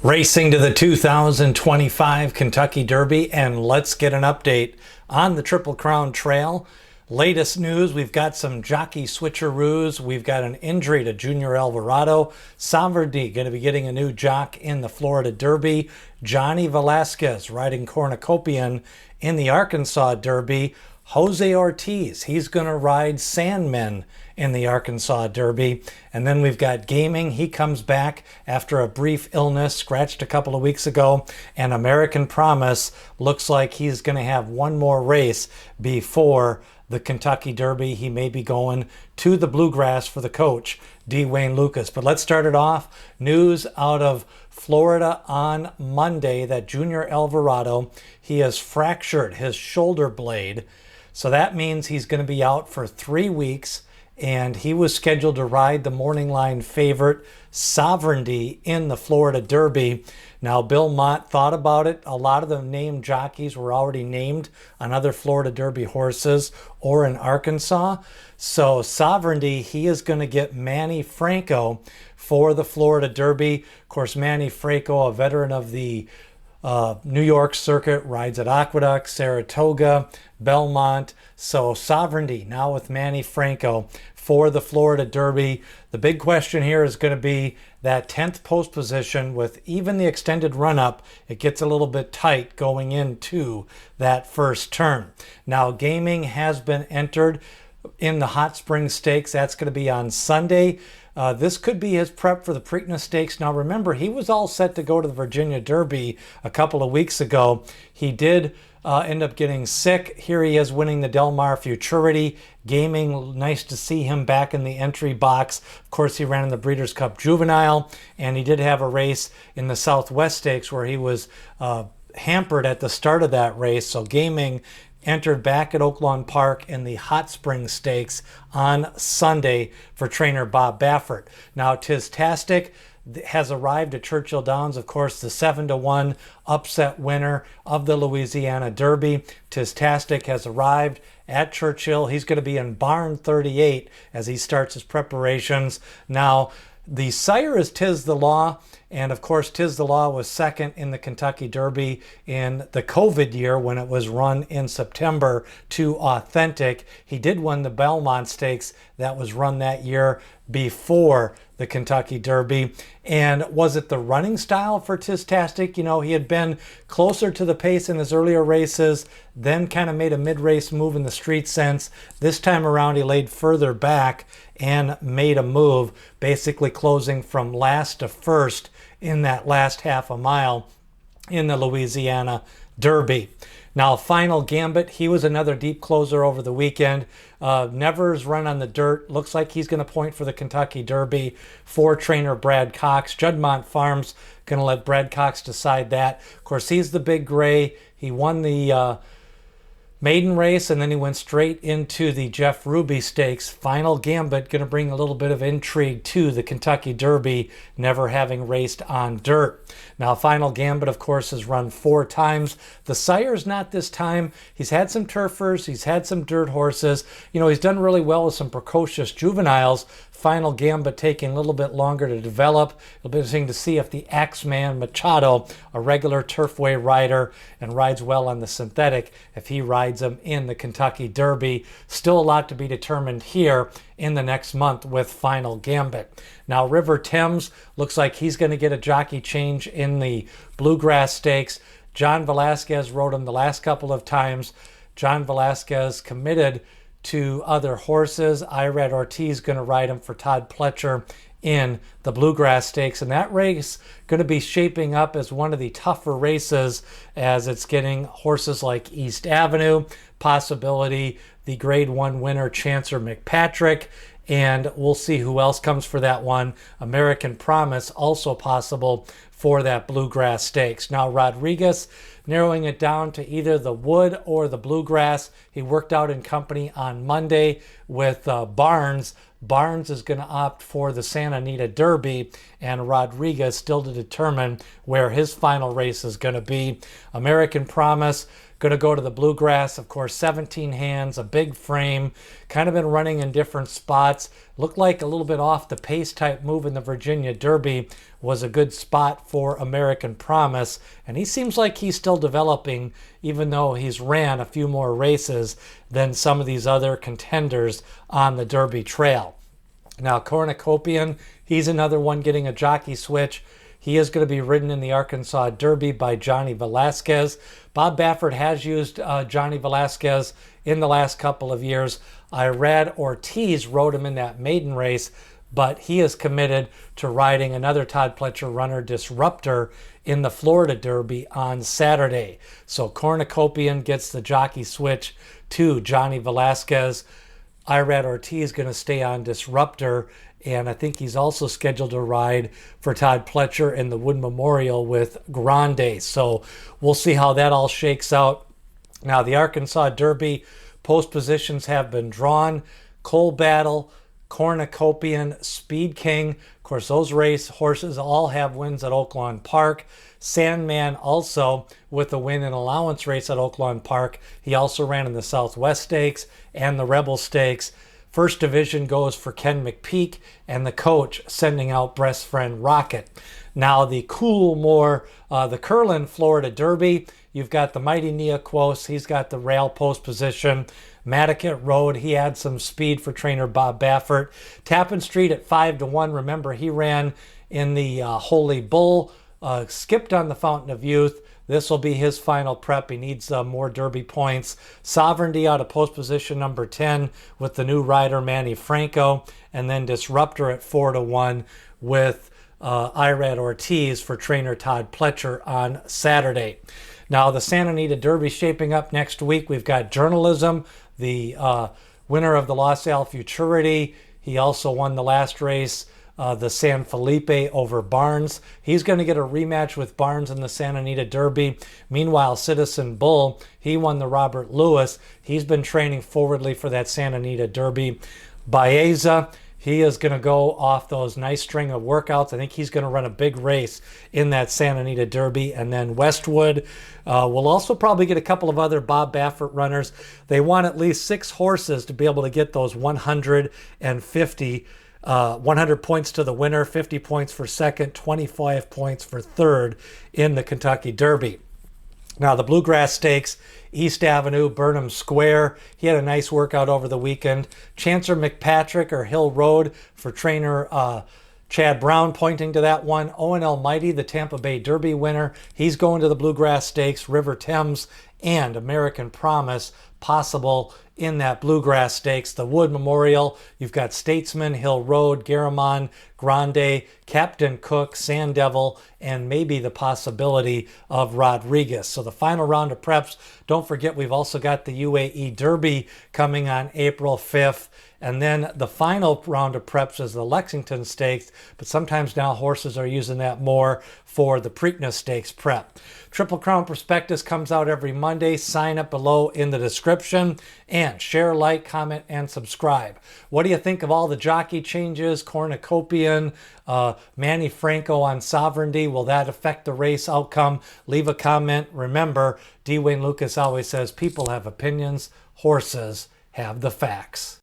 Racing to the 2025 Kentucky Derby, and let's get an update on the Triple Crown Trail. Latest news, we've got some jockey switcheroos. We've got an injury to Junior Alvarado. Sovereignty going to be getting a new jock in the Florida Derby. Johnny Velasquez riding Cornucopian in the Arkansas Derby. Jose Ortiz, he's going to ride Sandmen in the Arkansas Derby. And then we've got Gaming. He comes back after a brief illness, scratched a couple of weeks ago. And American Promise looks like he's going to have one more race before the Kentucky Derby. He may be going to the Bluegrass for the coach, D. Wayne Lucas. But let's start it off. News out of Florida on Monday that Junior Alvarado, he has fractured his shoulder blade. So that means he's going to be out for 3 weeks, and he was scheduled to ride the morning line favorite Sovereignty in the Florida Derby. Now, Bill Mott thought about it. A lot of the named jockeys were already named on other Florida Derby horses or in Arkansas. So Sovereignty, he is going to get Manny Franco for the Florida Derby. Of course, Manny Franco, a veteran of the New York circuit, rides at Aqueduct, Saratoga, Belmont. So Sovereignty now with Manny Franco for the Florida Derby. The big question here is going to be that 10th post position. With even the extended run-up, it gets a little bit tight going into that first turn. Now, Gaming has been entered in the Hot Springs Stakes. That's going to be on Sunday. This could be his prep for the Preakness Stakes. Now remember, he was all set to go to the Virginia Derby a couple of weeks ago. He did end up getting sick. Here he is winning the Del Mar Futurity. Gaming, nice to see him back in the entry box. Of course, he ran in the Breeders' Cup Juvenile, and he did have a race in the Southwest Stakes where he was hampered at the start of that race. So Gaming entered back at Oaklawn Park in the Hot Springs Stakes on Sunday for trainer Bob Baffert. Now, Tiztastic has arrived at Churchill Downs, of course, the 7-1 upset winner of the Louisiana Derby. Tiztastic has arrived at Churchill. He's going to be in barn 38 as he starts his preparations. Now, the sire is Tiz the Law, and of course Tiz the Law was second in the Kentucky Derby in the COVID year when it was run in September to Authentic. He did win the Belmont Stakes that was run that year before the Kentucky Derby. And was it the running style for Tiztastic? You know, he had been closer to the pace in his earlier races, then kind of made a mid-race move in the street sense. This time around, he laid further back and made a move, basically closing from last to first in that last half a mile in the Louisiana Derby. Now, Final Gambit, he was another deep closer over the weekend. Never's run on the dirt. Looks like he's going to point for the Kentucky Derby for trainer Brad Cox. Juddmonte Farms going to let Brad Cox decide that. Of course, he's the big gray. He won the maiden race, and then he went straight into the Jeff Ruby Stakes. Final Gambit going to bring a little bit of intrigue to the Kentucky Derby, never having raced on dirt. Now, Final Gambit, of course, has run 4 times. The sire's not this time. He's had some turfers. He's had some dirt horses. You know, he's done really well with some precocious juveniles. Final Gambit taking a little bit longer to develop. It'll be interesting to see if the Axeman Machado, a regular turfway rider and rides well on the synthetic, if he rides him in the Kentucky Derby. Still a lot to be determined here in the next month with Final Gambit. Now, River Thames looks like he's going to get a jockey change in the Bluegrass Stakes. John Velasquez rode him the last couple of times. John Velasquez committed to other horses. Irad Ortiz going to ride him for Todd Pletcher in the Bluegrass Stakes, and that race going to be shaping up as one of the tougher races as it's getting horses like East Avenue, possibility the Grade 1 winner Chancer McPatrick, and we'll see who else comes for that one. American Promise also possible for that Bluegrass Stakes. Now, Rodriguez narrowing it down to either the Wood or the Bluegrass. He worked out in company on Monday with Barnes. Barnes is going to opt for the Santa Anita Derby, and Rodriguez still to determine where his final race is going to be. American Promise going to go to the Bluegrass. Of course, 17 hands, a big frame, kind of been running in different spots. Looked like a little bit off the pace type move in the Virginia Derby was a good spot for American Promise. And he seems like he's still developing, even though he's ran a few more races than some of these other contenders on the Derby trail. Now, Cornucopian, he's another one getting a jockey switch. He is going to be ridden in the Arkansas Derby by Johnny Velasquez. Bob Baffert has used Johnny Velasquez in the last couple of years. Irad Ortiz rode him in that maiden race, but he is committed to riding another Todd Pletcher runner, Disruptor, in the Florida Derby on Saturday. So Cornucopian gets the jockey switch to Johnny Velasquez. Irad Ortiz going to stay on Disruptor, and I think he's also scheduled to ride for Todd Pletcher in the Wood Memorial with Grande. So we'll see how that all shakes out. Now, the Arkansas Derby post positions have been drawn. Coal Battle, Cornucopian, Speed King. Of course, those race horses all have wins at Oaklawn Park. Sandman also with a win in allowance race at Oaklawn Park. He also ran in the Southwest Stakes and the Rebel Stakes. First division goes for Ken McPeak and the coach sending out Breast Friend Rocket. Now the Coolmore, the Curlin Florida Derby, you've got the Mighty Neoquos. He's got the rail post position. Matticat Road, he had some speed for trainer Bob Baffert. Tappan Street at 5-1. Remember, he ran in the Holy Bull, skipped on the Fountain of Youth. This will be his final prep. He needs more Derby points. Sovereignty out of post position number 10 with the new rider Manny Franco. And then Disruptor at 4-1 with Irad Ortiz for trainer Todd Pletcher on Saturday. Now, the Santa Anita Derby shaping up next week. We've got Journalism, the winner of the Los Al Futurity. He also won the last race, the San Felipe over Barnes. He's going to get a rematch with Barnes in the Santa Anita Derby. Meanwhile, Citizen Bull, he won the Robert Lewis. He's been training forwardly for that Santa Anita Derby. Baeza, he is going to go off those nice string of workouts. I think he's going to run a big race in that Santa Anita Derby. And then Westwood will also probably get a couple of other Bob Baffert runners. They want at least 6 horses to be able to get those 100 points to the winner, 50 points for second, 25 points for third in the Kentucky Derby. Now, the Bluegrass Stakes, East Avenue, Burnham Square. He had a nice workout over the weekend. Chancer McPatrick or Hill Road for trainer Chad Brown pointing to that one. Owen Almighty, the Tampa Bay Derby winner. He's going to the Bluegrass Stakes. River Thames and American Promise possible in that Bluegrass Stakes. The Wood Memorial, you've got Statesman, Hill Road, Garamond, Grande, Captain Cook, Sand Devil, and maybe the possibility of Rodriguez. So the final round of preps, don't forget we've also got the UAE Derby coming on April 5th. And then the final round of preps is the Lexington Stakes, but sometimes now horses are using that more for the Preakness Stakes prep. Triple Crown Prospectus comes out every Monday. Sign up below in the description and share, like, comment, and subscribe. What do you think of all the jockey changes? Cornucopian, Manny Franco on Sovereignty. Will that affect the race outcome? Leave a comment. Remember, D. Wayne Lucas always says people have opinions, horses have the facts.